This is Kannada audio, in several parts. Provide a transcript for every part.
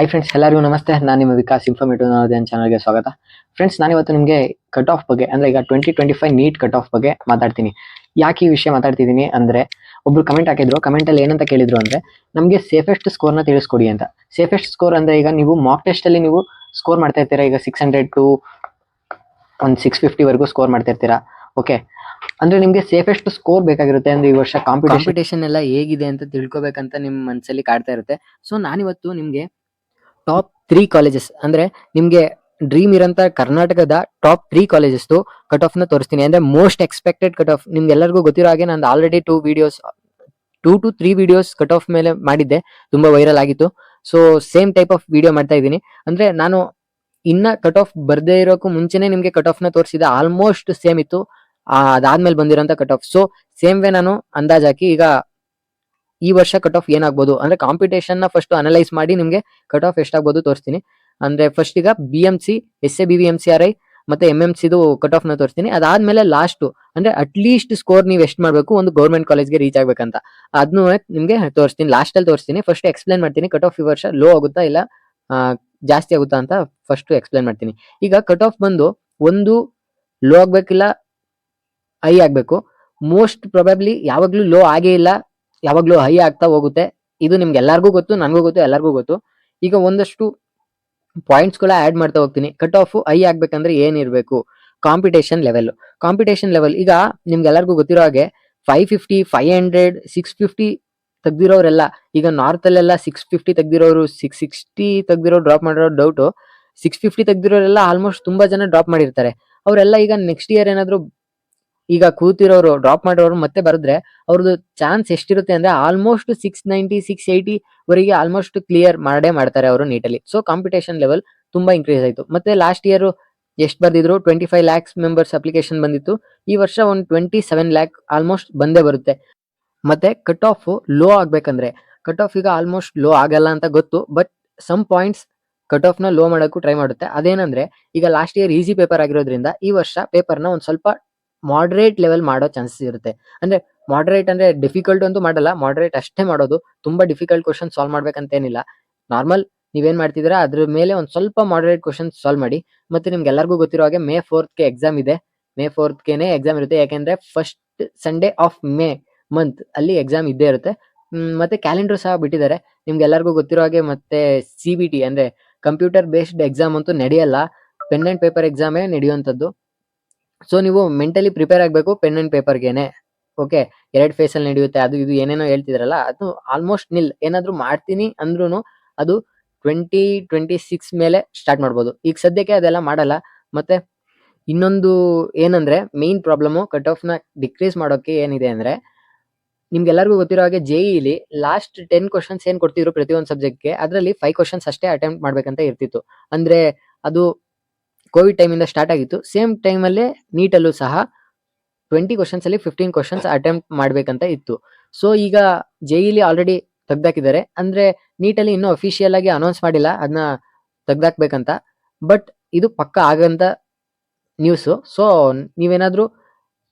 ಹಾಯ್ ಫ್ರೆಂಡ್ಸ್, ಎಲ್ಲರಿಗೂ ನಮಸ್ತೆ. ನಾನು ನಿಮ್ಮ ವಿಕಾಸ್ ಇನ್ಫಾರ್ಮೇಟಿವ್ ನಾಲೆಡ್ಜ್ ಚಾನಲ್ಗೆ ಸ್ವಾಗತ. ಫ್ರೆಂಡ್ಸ್, ನಾನಿವತ್ತು ನಿಮಗೆ ಕಟ್ ಆಫ್ ಬಗ್ಗೆ ಅಂದರೆ ಈಗ 2025 ನೀಟ್ ಕಟ್ ಆಫ್ ಬಗ್ಗೆ ಮಾತಾಡ್ತೀನಿ. ಯಾಕೆ ಈ ವಿಷಯ ಮಾತಾಡ್ತಿದ್ದೀನಿ ಅಂದರೆ, ಒಬ್ರು ಕಮೆಂಟ್ ಹಾಕಿದ್ರು. ಕಮೆಂಟಲ್ಲಿ ಏನಂತ ಕೇಳಿದ್ರು ಅಂದರೆ, ನಮಗೆ ಸೇಫೆಸ್ಟ್ ಸ್ಕೋರ್ನ ತಿಳಿಸ್ಕೊಡಿ ಅಂತ. ಸೇಫೆಸ್ಟ್ ಸ್ಕೋರ್ ಅಂದರೆ, ಈಗ ನೀವು ಮಾಕ್ ಟೆಸ್ಟಲ್ಲಿ ನೀವು ಸ್ಕೋರ್ ಮಾಡ್ತಾ ಇರ್ತೀರಾ. ಈಗ 600 ಟು ಒಂದು 650 ಸ್ಕೋರ್ ಮಾಡ್ತಾ ಇರ್ತೀರಾ. ಓಕೆ, ಅಂದ್ರೆ ನಿಮಗೆ ಸೇಫೆಸ್ಟ್ ಸ್ಕೋರ್ ಬೇಕಾಗಿರುತ್ತೆ. ಅಂದ್ರೆ ಈ ವರ್ಷ ಕಾಂಪಿಟೇಷನ್ ಎಲ್ಲ ಹೇಗಿದೆ ಅಂತ ತಿಳ್ಕೊಬೇಕಂತ ನಿಮ್ಮ ಮನಸ್ಸಲ್ಲಿ ಕಾಡ್ತಾ ಇರುತ್ತೆ. ಸೊ ನಾನಿವತ್ತು ನಿಮಗೆ ಟಾಪ್ 3 ಕಾಲೇಜಸ್ ಅಂದ್ರೆ ನಿಮ್ಗೆ ಡ್ರೀಮ್ ಇರೋಂಥ ಕರ್ನಾಟಕದ ಟಾಪ್ 3 ಕಾಲೇಜಸ್ ಕಟ್ ಆಫ್ ನ ತೋರಿಸ್ತೀನಿ. ಅಂದ್ರೆ ಮೋಸ್ಟ್ ಎಕ್ಸ್ಪೆಕ್ಟೆಡ್ ಕಟ್ ಆಫ್. ನಿಮ್ಗೆಲ್ಲರಿಗೂ ಗೊತ್ತಿರೋ ಹಾಗೆ ನಾನು already 2 to 3 videos cut off ಮೇಲೆ ಮಾಡಿದ್ದೆ, ತುಂಬಾ ವೈರಲ್ ಆಗಿತ್ತು. So same type of video ಮಾಡ್ತಾ ಇದ್ದೀನಿ. ಅಂದ್ರೆ ನಾನು ಇನ್ನ ಕಟ್ ಆಫ್ ಬರ್ದೇ ಇರೋಕ್ಕೂ ಮುಂಚೆನೆ ನಿಮ್ಗೆ ಕಟ್ ಆಫ್ ನ ತೋರಿಸಿದೆ. ಆಲ್ಮೋಸ್ಟ್ ಸೇಮ್ ಇತ್ತು ಅದಾದ್ಮೇಲೆ ಬಂದಿರೋಂಥ cut off. So same way ನಾನು ಅಂದಾಜ್ ಹಾಕಿ ಈಗ ಈ ವರ್ಷ ಕಟ್ ಆಫ್ ಏನಾಗ್ಬೋದು ಅಂದ್ರೆ ಕಾಂಪಿಟೇಷನ್ ನ ಫಸ್ಟ್ ಅನಲೈಸ್ ಮಾಡಿ ನಿಮ್ಗೆ ಕಟ್ ಆಫ್ ಎಷ್ಟಾಗ್ಬೋದು ತೋರಿಸ್ತೀನಿ. ಅಂದ್ರೆ ಫಸ್ಟ್ ಈಗ BMC, SABBMCRI ಮತ್ತೆ MMC ಕಟ್ ಆಫ್ ನ ತೋರಿಸ್ತೀನಿ. ಅದಾದ್ಮೇಲೆ ಲಾಸ್ಟ್ ಅಂದ್ರೆ ಅಟ್ಲೀಸ್ಟ್ ಸ್ಕೋರ್ ನೀವು ಎಷ್ಟು ಮಾಡ್ಬೇಕು ಒಂದು ಗೌರ್ಮೆಂಟ್ ಕಾಲೇಜ್ಗೆ ರೀಚ್ ಆಗ್ಬೇಕಂತ, ಅದನ್ನು ನಿಮ್ಗೆ ತೋರಿಸ್ತೀನಿ. ಲಾಸ್ಟ್ ಅಲ್ಲಿ ತೋರಿಸ್ತೀನಿ. ಫಸ್ಟ್ ಎಕ್ಸ್ಪ್ಲೈನ್ ಮಾಡ್ತೀನಿ ಕಟ್ ಆಫ್ ಈ ವರ್ಷ ಲೋ ಆಗುತ್ತಾ ಇಲ್ಲ ಜಾಸ್ತಿ ಆಗುತ್ತಾ ಅಂತ ಫಸ್ಟ್ ಎಕ್ಸ್ಪ್ಲೈನ್ ಮಾಡ್ತೀನಿ. ಈಗ ಕಟ್ ಆಫ್ ಬಂದು ಒಂದು ಲೋ ಆಗ್ಬೇಕಿಲ್ಲ ಹೈ ಆಗ್ಬೇಕು. ಮೋಸ್ಟ್ ಪ್ರೊಬಬ್ಲಿ ಯಾವಾಗ್ಲೂ ಲೋ ಆಗೇ ಇಲ್ಲ, ಯಾವಾಗ್ಲೂ ಹೈ ಆಗ್ತಾ ಹೋಗುತ್ತೆ. ಇದು ನಿಮ್ಗೆ ಎಲ್ಲರಿಗೂ ಗೊತ್ತು, ನನಗೂ ಗೊತ್ತು, ಎಲ್ಲರಿಗೂ ಗೊತ್ತು. ಈಗ ಒಂದಷ್ಟು ಪಾಯಿಂಟ್ಸ್ ಗಳ ಆಡ್ ಮಾಡ್ತಾ ಹೋಗ್ತೀನಿ. ಕಟ್ ಆಫ್ ಹೈ ಆಗ್ಬೇಕಂದ್ರೆ ಏನಿರ್ಬೇಕು? ಕಾಂಪಿಟೇಷನ್ ಲೆವೆಲ್ ಈಗ ನಿಮ್ಗೆಲ್ಲರಿಗೂ ಗೊತ್ತಿರೋ ಹಾಗೆ 550, 500, 650 ತೆಗ್ದಿರೋರೆಲ್ಲ ಈಗ ನಾರ್ತ್ ಅಲ್ಲೆಲ್ಲ 650 ತೆಗ್ದಿರೋರು, 660 ತೆಗ್ದಿರೋ ಡ್ರಾಪ್ ಮಾಡಿರೋ ಡೌಟು. 650 ತೆಗ್ದಿರೋರೆಲ್ಲ ಆಲ್ಮೋಸ್ಟ್ ತುಂಬಾ ಜನ ಡ್ರಾಪ್ ಮಾಡಿರ್ತಾರೆ. ಅವರೆಲ್ಲ ಈಗ ನೆಕ್ಸ್ಟ್ ಇಯರ್ ಏನಾದ್ರು ಈಗ ಕೂತಿರೋರು ಡ್ರಾಪ್ ಮಾಡೋರು ಮತ್ತೆ ಬರೆದ್ರೆ ಅವ್ರದ್ದು ಚಾನ್ಸ್ ಎಷ್ಟಿರುತ್ತೆ ಅಂದ್ರೆ ಆಲ್ಮೋಸ್ಟ್ 690, 680 ವರೆಗೆ ಆಲ್ಮೋಸ್ಟ್ ಕ್ಲಿಯರ್ ಮಾಡೇ ಮಾಡ್ತಾರೆ ಅವರು ನೀಟಲ್ಲಿ. ಸೊ ಕಾಂಪಿಟೇಷನ್ ಲೆವೆಲ್ ತುಂಬಾ ಇನ್ಕ್ರೀಸ್ ಆಯ್ತು. ಮತ್ತೆ ಲಾಸ್ಟ್ ಇಯರ್ ಎಷ್ಟು ಬರ್ದಿದ್ರು 25 lakhs ಮೆಂಬರ್ಸ್ ಅಪ್ಲಿಕೇಶನ್ ಬಂದಿತ್ತು. ಈ ವರ್ಷ ಒಂದು 27 lakh ಆಲ್ಮೋಸ್ಟ್ ಬಂದೇ ಬರುತ್ತೆ. ಮತ್ತೆ ಕಟ್ ಆಫ್ ಲೋ ಆಗ್ಬೇಕಂದ್ರೆ ಕಟ್ ಆಫ್ ಈಗ ಆಲ್ಮೋಸ್ಟ್ ಲೋ ಆಗಲ್ಲ ಅಂತ ಗೊತ್ತು, but some points cut off ನ ಲೋ ಮಾಡೋಕ್ಕೂ ಟ್ರೈ ಮಾಡುತ್ತೆ. ಅದೇನಂದ್ರೆ ಈಗ ಲಾಸ್ಟ್ ಇಯರ್ ಈಸಿ ಪೇಪರ್ ಆಗಿರೋದ್ರಿಂದ ಈ ವರ್ಷ ಪೇಪರ್ನ ಒಂದ್ ಸ್ವಲ್ಪ ಮಾಡ್ರೇಟ್ ಲೆವೆಲ್ ಮಾಡೋ ಚಾನ್ಸಸ್ ಇರುತ್ತೆ. ಅಂದ್ರೆ ಮಾಡ್ರೇಟ್ ಅಂದ್ರೆ ಡಿಫಿಕಲ್ಟ್ ಅಂತೂ ಮಾಡಲ್ಲ, ಮಾಡ್ರೇಟ್ ಅಷ್ಟೇ ಮಾಡೋದು. ತುಂಬಾ ಡಿಫಿಕಲ್ಟ್ ಕ್ವಶನ್ ಸಾಲ್ವ್ ಮಾಡ್ಬೇಕಂತ ಏನಿಲ್ಲ. ನಾರ್ಮಲ್ ನೀವೇನ್ ಮಾಡ್ತಿದ್ದೀರಾ ಅದ್ರ ಮೇಲೆ ಒಂದ್ ಸ್ವಲ್ಪ ಮಾಡ್ರೇಟ್ ಕ್ವಶನ್ ಸಾಲ್ವ್ ಮಾಡಿ. ಮತ್ತೆ ನಿಮ್ಗೆಲ್ಲರಿಗೂ ಗೊತ್ತಿರೋ ಹಾಗೆ May 4th ಎಕ್ಸಾಮ್ ಇದೆ. May 4th ಎಕ್ಸಾಮ್ ಇರುತ್ತೆ. ಯಾಕೆಂದ್ರೆ first Sunday of May month ಅಲ್ಲಿ ಎಕ್ಸಾಮ್ ಇದ್ದೇ ಇರುತ್ತೆ. ಮತ್ತೆ ಕ್ಯಾಲೆಂಡರ್ ಸಹ ಬಿಟ್ಟಿದ್ದಾರೆ ನಿಮ್ಗೆಲ್ಲರಿಗೂ ಗೊತ್ತಿರೋ ಹಾಗೆ. ಮತ್ತೆ CBT ಅಂದ್ರೆ ಕಂಪ್ಯೂಟರ್ ಬೇಸ್ಡ್ ಎಕ್ಸಾಮ್ ಅಂತೂ ನಡೆಯಲ್ಲ, ಪೆನ್ ಅಂಡ್ ಪೇಪರ್ ಎಕ್ಸಾಮೇ ನಡೆಯುವಂಥದ್ದು. ಸೊ ನೀವು ಮೆಂಟಲಿ ಪ್ರಿಪೇರ್ ಆಗಬೇಕು ಪೆನ್ ಅಂಡ್ ಪೇಪರ್ಗೆನೆ. ಓಕೆ, 2 ಫೇಸ್ ಅಲ್ಲಿ ನಡೆಯುತ್ತೆ, ಅದು ಇದು ಏನೇನೋ ಹೇಳ್ತಿದ್ರಲ್ಲ ಅದು ಆಲ್ಮೋಸ್ಟ್ ನಿಲ್. ಏನಾದ್ರು ಮಾಡ್ತೀನಿ ಅಂದ್ರೂ ಅದು 2026 ಮೇಲೆ ಸ್ಟಾರ್ಟ್ ಮಾಡ್ಬೋದು. ಈಗ ಸದ್ಯಕ್ಕೆ ಅದೆಲ್ಲ ಮಾಡಲ್ಲ. ಮತ್ತೆ ಇನ್ನೊಂದು ಏನಂದ್ರೆ ಮೇನ್ ಪ್ರಾಬ್ಲಮ್ ಕಟ್ ಆಫ್ ನ ಡಿಕ್ರೀಸ್ ಮಾಡೋಕೆ ಏನಿದೆ ಅಂದ್ರೆ, ನಿಮ್ಗೆಲ್ಲರಿಗೂ ಗೊತ್ತಿರೋ ಹಾಗೆ JEE ಲಾಸ್ಟ್ 10 ಕ್ವಶನ್ಸ್ ಏನ್ ಕೊಡ್ತಿದ್ರು ಪ್ರತಿಯೊಂದು ಸಬ್ಜೆಕ್ಟ್ಗೆ, ಅದರಲ್ಲಿ 5 ಕ್ವಶನ್ಸ್ ಅಷ್ಟೇ ಅಟೆಂಪ್ಟ್ ಮಾಡ್ಬೇಕಂತ ಇರ್ತಿತ್ತು. ಅಂದ್ರೆ ಅದು ಕೋವಿಡ್ ಟೈಮಿಂದ ಸ್ಟಾರ್ಟ್ ಆಗಿತ್ತು. ಸೇಮ್ ಟೈಮಲ್ಲೇ ನೀಟಲ್ಲೂ ಸಹ 20 ಕ್ವಶನ್ಸ್ ಅಲ್ಲಿ 15 ಕ್ವಶನ್ಸ್ ಅಟೆಂಪ್ಟ್ ಮಾಡ್ಬೇಕಂತ ಇತ್ತು. ಸೊ ಈಗ JEE ಆಲ್ರೆಡಿ ತೆಗ್ದಾಕಿದ್ದಾರೆ. ಅಂದ್ರೆ ನೀಟಲ್ಲಿ ಇನ್ನೂ ಅಫಿಷಿಯಲ್ ಆಗಿ ಅನೌನ್ಸ್ ಮಾಡಿಲ್ಲ ಅದನ್ನ ತೆಗ್ದಾಕ್ಬೇಕಂತ, ಬಟ್ ಇದು ಪಕ್ಕ ಆಗಂತ ನ್ಯೂಸು. ಸೊ ನೀವೇನಾದ್ರೂ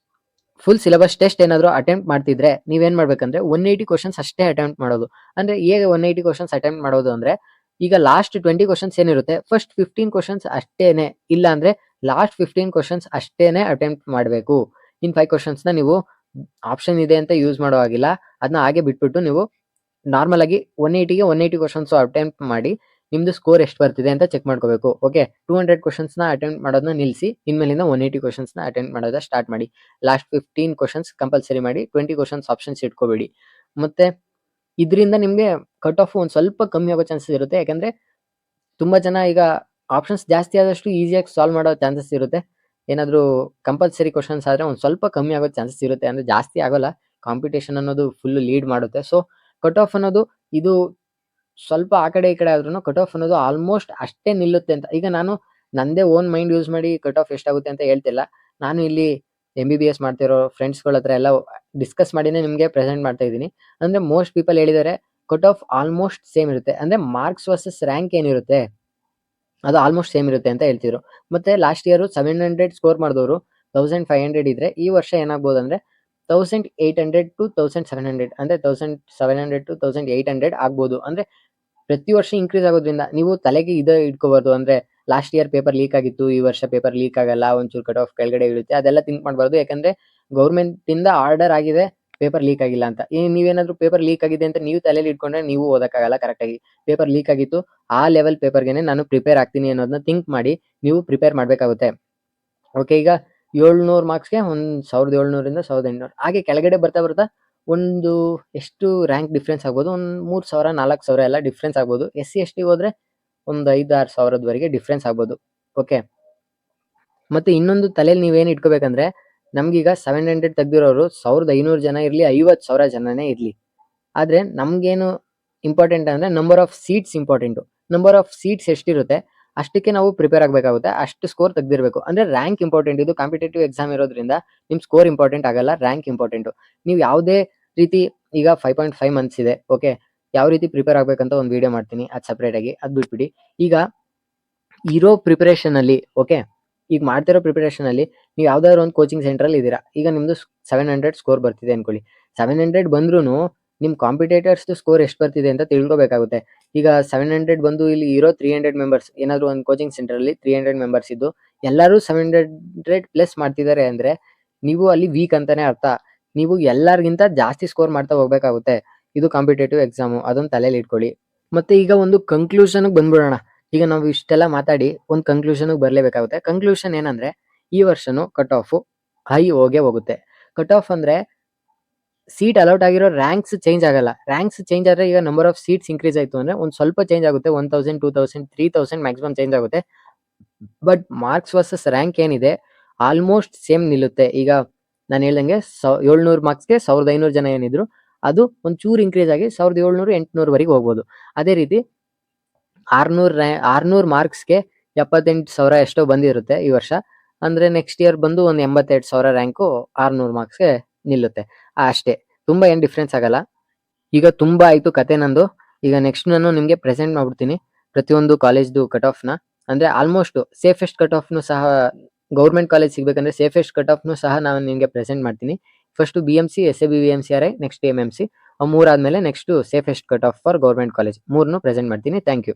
ಫುಲ್ ಸಿಲೆಬಸ್ ಟೆಸ್ಟ್ ಏನಾದ್ರು ಅಟೆಂಪ್ಟ್ ಮಾಡ್ತಿದ್ರೆ ನೀವೇನ್ ಮಾಡ್ಬೇಕಂದ್ರೆ 180 ಕ್ವಶನ್ಸ್ ಅಷ್ಟೇ ಅಟೆಂಪ್ಟ್ ಮಾಡೋದು. ಅಂದ್ರೆ ಹೇಗೆ 180 ಕ್ವಶನ್ಸ್ ಅಟೆಂಪ್ಟ್ ಮಾಡೋದು ಅಂದ್ರೆ, ಈಗ ಲಾಸ್ಟ್ 20 ಕ್ವಶನ್ಸ್ ಏನಿರುತ್ತೆ ಫಸ್ಟ್ 15 ಕ್ವಶನ್ಸ್ ಅಷ್ಟೇನೆ, ಇಲ್ಲ ಅಂದ್ರೆ ಲಾಸ್ಟ್ 15 ಕ್ವಶನ್ಸ್ ಅಷ್ಟೇನೆ ಅಟೆಂಪ್ಟ್ ಮಾಡಬೇಕು. ಇನ್ 5 ಕ್ವಶನ್ಸ್ ನ ನೀವು ಆಪ್ಷನ್ ಇದೆ ಅಂತ ಯೂಸ್ ಮಾಡೋ ಆಗಿಲ್ಲ. ಅದನ್ನ ಹಾಗೆ ಬಿಟ್ಬಿಟ್ಟು ನೀವು ನಾರ್ಮಲ್ ಆಗಿ 180 ಕ್ವಶನ್ಸ್ ಅಟೆಂಪ್ಟ್ ಮಾಡಿ ನಿಮ್ದು ಸ್ಕೋರ್ ಎಷ್ಟು ಬರ್ತಿದೆ ಅಂತ ಚೆಕ್ ಮಾಡ್ಕೋಬೇಕು. ಓಕೆ, 200 ಕ್ವಶನ್ಸ್ ನ ಅಟೆಂಪ್ಟ್ ಮಾಡೋದನ್ನ ನಿಲ್ಲಿಸಿ ಇನ್ಮೇಲಿಂದ 180 ಕ್ವಶನ್ಸ್ ನ ಅಟೆಂಪ್ಟ್ ಮಾಡೋದ ಸ್ಟಾರ್ಟ್ ಮಾಡಿ. ಲಾಸ್ಟ್ 15 ಕ್ವಶನ್ಸ್ ಕಂಪಲ್ಸರಿ ಮಾಡಿ, 20 ಕ್ವಶನ್ಸ್ ಆಪ್ಷನ್ಸ್ ಇಟ್ಕೋಬೇಡಿ. ಮತ್ತೆ ಇದರಿಂದ ನಿಮ್ಗೆ ಕಟ್ ಆಫ್ ಒಂದ್ ಸ್ವಲ್ಪ ಕಮ್ಮಿ ಆಗೋ ಚಾನ್ಸಸ್ ಇರುತ್ತೆ. ಯಾಕಂದ್ರೆ ತುಂಬಾ ಜನ ಈಗ ಆಪ್ಷನ್ಸ್ ಜಾಸ್ತಿ ಆದಷ್ಟು ಈಸಿಯಾಗಿ ಸಾಲ್ವ್ ಮಾಡೋ ಚಾನ್ಸಸ್ ಇರುತ್ತೆ. ಏನಾದ್ರು ಕಂಪಲ್ಸರಿ ಕ್ವಶನ್ಸ್ ಆದ್ರೆ ಒಂದ್ ಸ್ವಲ್ಪ ಕಮ್ಮಿ ಆಗೋ ಚಾನ್ಸಸ್ ಇರುತ್ತೆ, ಅಂದ್ರೆ ಜಾಸ್ತಿ ಆಗೋಲ್ಲ. ಕಾಂಪಿಟೇಷನ್ ಅನ್ನೋದು ಫುಲ್ ಲೀಡ್ ಮಾಡುತ್ತೆ. ಸೊ ಕಟ್ ಆಫ್ ಅನ್ನೋದು ಇದು ಸ್ವಲ್ಪ ಆ ಕಡೆ ಈ ಕಡೆ ಆದ್ರೂ ಕಟ್ ಆಫ್ ಅನ್ನೋದು ಆಲ್ಮೋಸ್ಟ್ ಅಷ್ಟೇ ನಿಲ್ಲುತ್ತೆ ಅಂತ. ಈಗ ನಾನು ನಂದೇ ಓನ್ ಮೈಂಡ್ ಯೂಸ್ ಮಾಡಿ ಕಟ್ ಆಫ್ ಎಷ್ಟಾಗುತ್ತೆ ಅಂತ ಹೇಳ್ತಿಲ್ಲ. ನಾನು ಇಲ್ಲಿ MBBS ಮಾಡ್ತಿರೋ ಫ್ರೆಂಡ್ಸ್ಗಳ ಹತ್ರ ಎಲ್ಲ ಡಿಸ್ಕಸ್ ಮಾಡಿನೇ ನಿಮ್ಗೆ ಪ್ರೆಸೆಂಟ್ ಮಾಡ್ತಾ ಇದ್ದೀನಿ. ಅಂದ್ರೆ ಮೋಸ್ಟ್ ಪೀಪಲ್ ಹೇಳಿದ್ದಾರೆ ಕಟ್ ಆಫ್ ಆಲ್ಮೋಸ್ಟ್ ಸೇಮ್ ಇರುತ್ತೆ. ಅಂದ್ರೆ ಮಾರ್ಕ್ಸ್ ವರ್ಸಸ್ ರ್ಯಾಂಕ್ ಏನಿರುತ್ತೆ ಅದು ಆಲ್ಮೋಸ್ಟ್ ಸೇಮ್ ಇರುತ್ತೆ ಅಂತ ಹೇಳ್ತಿದ್ರು. ಮತ್ತೆ ಲಾಸ್ಟ್ ಇಯರ್ 700 ಸ್ಕೋರ್ ಮಾಡಿದವರು 1500 ಇದ್ರೆ ಈ ವರ್ಷ ಏನಾಗ್ಬೋದು ಅಂದ್ರೆ 1800 to 1700 ಅಂದ್ರೆ 1700 to 1800 ಆಗ್ಬೋದು. ಅಂದ್ರೆ ಪ್ರತಿ ವರ್ಷ ಇಂಕ್ರೀಸ್ ಆಗೋದ್ರಿಂದ ನೀವು ತಲೆಗೆ ಇಟ್ಕೋಬಾರ್ದು. ಅಂದ್ರೆ ಲಾಸ್ಟ್ ಇಯರ್ ಪೇಪರ್ ಲೀಕ್ ಆಗಿತ್ತು, ಈ ವರ್ಷ ಪೇಪರ್ ಲೀಕ್ ಆಗಲ್ಲ, ಒಂಚೂರು ಕಟ್ ಆಫ್ ಕೆಳಗಡೆ ಇಳುತ್ತೆ, ಅದೆಲ್ಲ ಥಿಂಕ್ ಮಾಡಬಾರ್ದು. ಯಾಕಂದ್ರೆ ಗೌರ್ಮೆಂಟ್ ಇಂದ ಆರ್ಡರ್ ಆಗಿದೆ ಪೇಪರ್ ಲೀಕ್ ಆಗಿಲ್ಲ ಅಂತ. ನೀವೇನಾದ್ರೂ ಪೇಪರ್ ಲೀಕ್ ಆಗಿದೆ ಅಂತ ನೀವು ತಲೆಯಲ್ಲಿ ಇಟ್ಕೊಂಡ್ರೆ ನೀವು ಓದಕ್ಕಾಗಲ್ಲ ಕರೆಕ್ಟಾಗಿ. ಪೇಪರ್ ಲೀಕ್ ಆಗಿತ್ತು, ಆ ಲೆವೆಲ್ ಪೇಪರ್ಗೆನೆ ನಾನು ಪ್ರಿಪೇರ್ ಆಗ್ತೀನಿ ಅನ್ನೋದನ್ನ ಥಿಂಕ್ ಮಾಡಿ ನೀವು ಪ್ರಿಪೇರ್ ಮಾಡಬೇಕಾಗುತ್ತೆ. ಓಕೆ, ಈಗ 700 ಮಾರ್ಕ್ಸ್ಗೆ 1700 1800 ಹಾಗೆ ಕೆಳಗಡೆ ಬರ್ತಾ ಬರ್ತಾ ಒಂದು ಎಷ್ಟು ರ್ಯಾಂಕ್ ಡಿಫ್ರೆನ್ಸ್ ಆಗ್ಬೋದು, ಒಂದು 3000 4000 ಎಲ್ಲ ಡಿಫ್ರೆನ್ಸ್ ಆಗ್ಬೋದು. SC ST ಹೋದ್ರೆ ಒಂದು 5-6 ಸಾವಿರದವರೆಗೆ ಡಿಫ್ರೆನ್ಸ್ ಆಗ್ಬೋದು. ಓಕೆ, ಮತ್ತೆ ಇನ್ನೊಂದು ತಲೆಯಲ್ಲಿ ನೀವೇನು ಇಟ್ಕೋಬೇಕಂದ್ರೆ, ನಮ್ಗೀಗ 700 ತೆಗ್ದಿರೋರು 1500 ಜನ ಇರಲಿ, 50,000 ಜನನೇ ಇರಲಿ, ಆದ್ರೆ ನಮ್ಗೇನು ಇಂಪಾರ್ಟೆಂಟ್ ಅಂದ್ರೆ number of seats important. Number of seats ಎಷ್ಟಿರುತ್ತೆ ಅಷ್ಟಕ್ಕೆ ನಾವು ಪ್ರಿಪೇರ್ ಆಗಬೇಕಾಗುತ್ತೆ, ಅಷ್ಟು ಸ್ಕೋರ್ ತೆಗ್ದಿರ್ಬೇಕು. ಅಂದ್ರೆ ರ್ಯಾಂಕ್ ಇಂಪಾರ್ಟೆಂಟ್. ಇದು ಕಾಂಪಿಟೇಟಿವ್ ಎಕ್ಸಾಮ್ ಇರೋದ್ರಿಂದ ನಿಮ್ ಸ್ಕೋರ್ ಇಂಪಾರ್ಟೆಂಟ್ ಆಗಲ್ಲ, ರ್ಯಾಂಕ್ ಇಂಪಾರ್ಟೆಂಟು. ನೀವು ಯಾವುದೇ ರೀತಿ ಈಗ 5.5 ಮಂತ್ಸ್ ಇದೆ, ಓಕೆ, ಯಾವ ರೀತಿ ಪ್ರಿಪೇರ್ ಆಗ್ಬೇಕಂತ ಒಂದು ವಿಡಿಯೋ ಮಾಡ್ತೀನಿ, ಅದು ಸಪ್ರೇಟ್ ಆಗಿ, ಅದು ಬಿಟ್ಬಿಡಿ. ಈಗ ಇರೋ ಪ್ರಿಪರೇಷನ್ ಅಲ್ಲಿ, ಓಕೆ, ಈಗ ಮಾಡ್ತಿರೋ ಪ್ರಿಪರೇಷನ್ ಅಲ್ಲಿ ನೀವು ಯಾವ್ದಾದ್ರು ಒಂದು ಕೋಚಿಂಗ್ ಸೆಂಟರ್ ಅಲ್ಲಿ ಇದ್ದೀರಾ. ಈಗ ನಿಮ್ದು 700 ಸ್ಕೋರ್ ಬರ್ತಿದೆ ಅನ್ಕೊಳ್ಳಿ. 700 ಬಂದ್ರೂ ನಿಮ್ ಕಾಂಪಿಟೇಟರ್ಸ್ ಸ್ಕೋರ್ ಎಷ್ಟು ಬರ್ತಿದೆ ಅಂತ ತಿಳ್ಕೊಬೇಕಾಗುತ್ತೆ. ಈಗ 700 ಬಂದು ಇಲ್ಲಿ ಇರೋ 300 ಮೆಂಬರ್ಸ್, ಏನಾದ್ರು ಒಂದು ಕೋಚಿಂಗ್ ಸೆಂಟರ್ ಅಲ್ಲಿ 300 ಮೆಂಬರ್ಸ್ ಇದ್ದು ಎಲ್ಲರೂ 700 ಪ್ಲಸ್ ಮಾಡ್ತಿದ್ದಾರೆ ಅಂದ್ರೆ ನೀವು ಅಲ್ಲಿ ವೀಕ್ ಅಂತಾನೆ ಅರ್ಥ. ನೀವು ಎಲ್ಲರಿಗಿಂತ ಜಾಸ್ತಿ ಸ್ಕೋರ್ ಮಾಡ್ತಾ ಹೋಗ್ಬೇಕಾಗುತ್ತೆ. ಇದು ಕಾಂಪಿಟೇಟಿವ್ ಎಕ್ಸಾಮು, ಅದೊಂದು ತಲೆಯಲ್ಲಿ ಇಟ್ಕೊಳ್ಳಿ. ಮತ್ತೆ ಈಗ ಒಂದು ಕನ್ಕ್ಲೂಷನ್ ಬಂದ್ಬಿಡೋಣ. ಈಗ ನಾವು ಇಷ್ಟೆಲ್ಲ ಮಾತಾಡಿ ಒಂದು ಕನ್ಕ್ಲೂಷನ್ ಬರ್ಲೇಬೇಕಾಗುತ್ತೆ. ಕನ್ಕ್ಲೂಷನ್ ಏನಂದ್ರೆ, ಈ ವರ್ಷನೂ ಕಟ್ ಆಫ್ ಹೈ ಹೋಗುತ್ತೆ. ಕಟ್ ಆಫ್ ಅಂದ್ರೆ ಸೀಟ್ ಅಲೌಟ್ ಆಗಿರೋ ರ್ಯಾಂಕ್ಸ್ ಚೇಂಜ್ ಆಗಲ್ಲ. ರ್ಯಾಂಕ್ಸ್ ಚೇಂಜ್ ಆದ್ರೆ ಈಗ ನಂಬರ್ ಆಫ್ ಸೀಟ್ಸ್ ಇನ್ಕ್ರೀಸ್ ಆಯ್ತು ಅಂದ್ರೆ ಒಂದು ಸ್ವಲ್ಪ ಚೇಂಜ್ ಆಗುತ್ತೆ, 1000 2000 3000 ಮ್ಯಾಕ್ಸಿಮಮ್ ಚೇಂಜ್ ಆಗುತ್ತೆ. ಬಟ್ ಮಾರ್ಕ್ಸ್ ವರ್ಸಸ್ ರ್ಯಾಂಕ್ ಏನಿದೆ ಆಲ್ಮೋಸ್ಟ್ ಸೇಮ್ ನಿಲ್ಲುತ್ತೆ. ಈಗ ನಾನು ಹೇಳ್ದಂಗೆ 700 ಮಾರ್ಕ್ಸ್ಗೆ 1500 ಜನ ಏನಿದ್ರು ಅದು ಒಂಚೂರು ಇನ್ಕ್ರೀಸ್ ಆಗಿ 1700 800 ವರೆಗೆ ಹೋಗ್ಬೋದು. ಅದೇ ರೀತಿ 600 ಮಾರ್ಕ್ಸ್ಗೆ 78,000 ಎಷ್ಟೋ ಬಂದಿರುತ್ತೆ ಈ ವರ್ಷ. ಅಂದ್ರೆ ನೆಕ್ಸ್ಟ್ ಇಯರ್ ಬಂದು ಒಂದು 82,000 ರ್ಯಾಂಕು 600 ಮಾರ್ಕ್ಸ್ಗೆ ನಿಲ್ಲುತ್ತೆ ಅಷ್ಟೇ. ತುಂಬಾ ಏನ್ ಡಿಫ್ರೆನ್ಸ್ ಆಗಲ್ಲ. ಈಗ ತುಂಬಾ ಆಯ್ತು ಕತೆ ನಂದು. ಈಗ ನೆಕ್ಸ್ಟ್ ನಾನು ನಿಮ್ಗೆ ಪ್ರೆಸೆಂಟ್ ಮಾಡ್ಬಿಡ್ತೀನಿ ಪ್ರತಿಯೊಂದು ಕಾಲೇಜ್ದು ಕಟ್ ಆಫ್ನ. ಅಂದ್ರೆ ಆಲ್ಮೋಸ್ಟ್ ಸೇಫೆಸ್ಟ್ ಕಟ್ ಆಫ್ನು ಸಹ, ಗೌರ್ಮೆಂಟ್ ಕಾಲೇಜ್ ಸಿಗ್ಬೇಕಂದ್ರೆ ಸೇಫೆಸ್ಟ್ ಕಟ್ ಆಫ್ನು ಸಹ ನಾನು ನಿಮ್ಗೆ ಪ್ರೆಸೆಂಟ್ ಮಾಡ್ತೀನಿ. First BMC SAB VMCRI next MMC, 3 ಆದ್ಮೇಲೆ next safest cut off for government college 3 present ಮಾಡ್ತೀನಿ. Thank you.